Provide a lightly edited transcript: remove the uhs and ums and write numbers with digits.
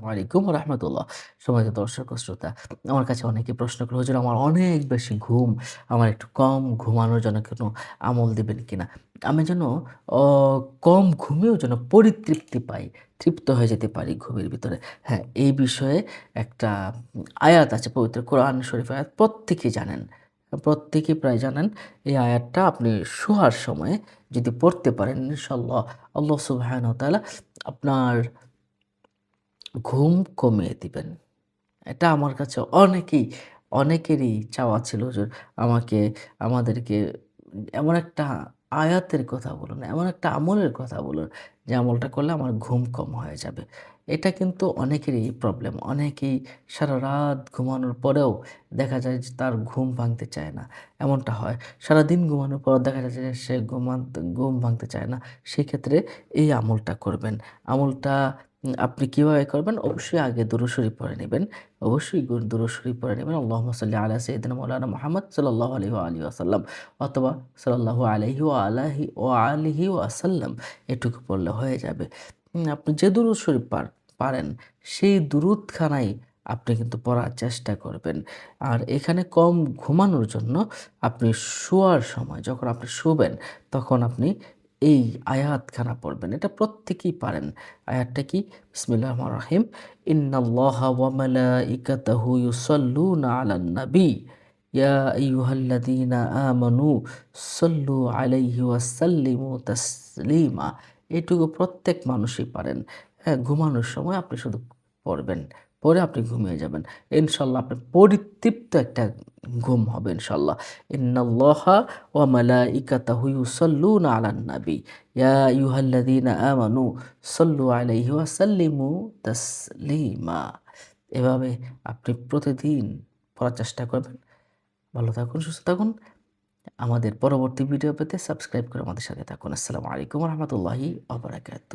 ওয়ালাইকুম রাহমাতুল্লাহ। সম্মানিত দর্শক ও শ্রোতা, আমার কাছে অনেকে প্রশ্ন করে, "হুজুর আমার অনেক বেশি ঘুম, আমার একটু কম ঘুমানোর জন্য কোনো আমল দিবেন কিনা?" আমি যেন অ কম ঘুমিয়েও যেন পরিতৃপ্তি পাই, তৃপ্ত হয়ে যেতে পারি ঘুমের ভিতরে। হ্যাঁ, এই বিষয়ে একটা আয়াত আছে পবিত্র কোরআন শরীফের আয়াত প্রত্যেকেই জানেন। প্রত্যেকেই প্রায় জানেন। এই আয়াতটা আপনি শোয়ার সময় যদি পড়তে পারেন ইনশাআল্লাহ আল্লাহ সুবহানাহু ওয়া তাআলা আপনার ঘুম কমিয়ে দিবেন। এটা আমার কাছে অনেকেরই চাওয়া ছিল হুজুর আমাকে আমাদেরকে এমন একটা আয়াতের কথা বলুন, এমন একটা আমলের কথা বলুন যে আমলটা করলে আমার ঘুম কম হয়ে যাবে। এটা কিন্তু অনেকেরই প্রবলেম। অনেকেই সারারাত ঘুমানোর পরেও দেখা যায় যে তার ঘুম ভাঙতে চায় না। এমনটা হয়। সারাদিন ঘুমানোর পরেও দেখা যাচ্ছে যে সে ঘুম ভাঙতে চায় না। সেক্ষেত্রে এই আমলটা করবেন। আমলটা আপনি কিভাবে করবেন? অবশ্যই আগে দুরূদ শরীফ পড়ে নিবেন। অবশ্যই দুরূদ শরীফ পড়ে নিবেন। আল্লাহুম্মা সাল্লি আলা সাইয়্যিদিনা মাওলানা মুহাম্মদ সাল্লাল্লাহু আলাইহি ওয়া আলিহি ওয়াসাল্লাম অথবা সাল্লাল্লাহু আলাইহি ওয়া আলিহি ওয়াসাল্লাম এটুকু পড়লে হয়ে যাবে। আপনি যে দুরূদ শরীফ পারেন সেই দুরূদখানাই আপনি কিন্তু পড়ার চেষ্টা করবেন। আর এখানে কম ঘুমানোর জন্য আপনি শোয়ার সময় যখন আপনি শোবেন তখন আপনি এই আয়াতখানা পড়বেন। এটা প্রত্যেকেই পারেন। আয়াতটা কি? বিসমিল্লাহির রহমানির রহিম। ইন্নাল্লাহা ওয়া মালাইকাতাহু ইউসাল্লুনা আলান নাবী ইয়া আইয়ুহাল্লাযীনা আমানু সাল্লু আলাইহি ওয়া সাল্লিমু তাসলিমা। এটুকু প্রত্যেক মানুষই পারেন। হ্যাঁ, ঘুমানোর সময় আপনি শুধু পড়বেন। পড়ে আপনি ঘুমিয়ে যাবেন। ইনশাআল্লাহ আপনার পরিতৃপ্ত একটা ঘুম হবে ইনশাআল্লাহ। ইন্নাল্লাহা ওয়া মালাইকাতাহু ইউসাল্লুনা আলান নাবী ইয়া আইয়ুহাল্লাযীনা আমানু সাল্লু আলাইহি ওয়া সাল্লিমু তাসলিমা। এভাবে আপনি প্রতিদিন পড়ার চেষ্টা করবেন। ভালো থাকুন, সুস্থ থাকুন। আমাদের পরবর্তী ভিডিও পেতে সাবস্ক্রাইব করে আমাদের সাথে থাকুন। আসসালামু আলাইকুম ওয়া রাহমাতুল্লাহি ওয়া বারাকাতুহু।